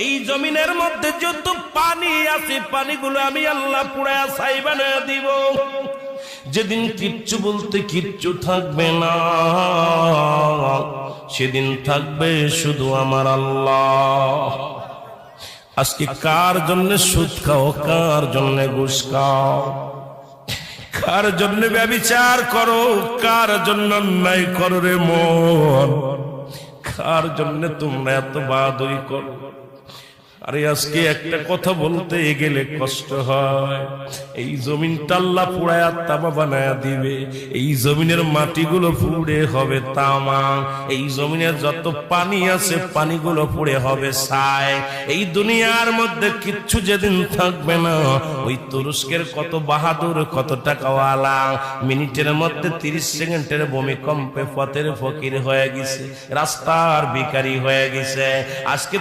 এই জমিনের মধ্যে যত পানি আছে পানিগুলো আমি আল্লাহ পুড়ায়া ছাই বানায়া দিব। যেদিন কিচ্ছু বলতে কিচ্ছু থাকবে না, সেদিন থাকবে শুধু আমার আল্লাহ। আজকে কার জন্য সুদ খাও, কার জন্য ঘুষ খাও, কার জন্য ব্যভিচার করো, কার জন্য অন্যায় করো রে মন, কার জন্য তোমরা এত বাহাদুরি করো? আরে আজকে একটা কথা বলতে গেলে কষ্ট হয়। এই জমিনটা আল্লাহ পুড়ায়া তামা বানায়া দিবে। এই জমিনের মাটিগুলো পুড়ে হবে তামা। এই জমিনের যত পানি আছে পানিগুলো পুড়ে হবে ছাই। এই দুনিয়ার মধ্যে কিচ্ছু যেদিন থাকবে না, ওই তুরস্কের কত বাহাদুর, কত টাকাওয়ালা মিনিটের মধ্যে 30 সেকেন্ডের ভূমিকম্পে পথের ফকির হয়ে গেছে, রাস্তার ভিখারি হয়ে গেছে। আজকে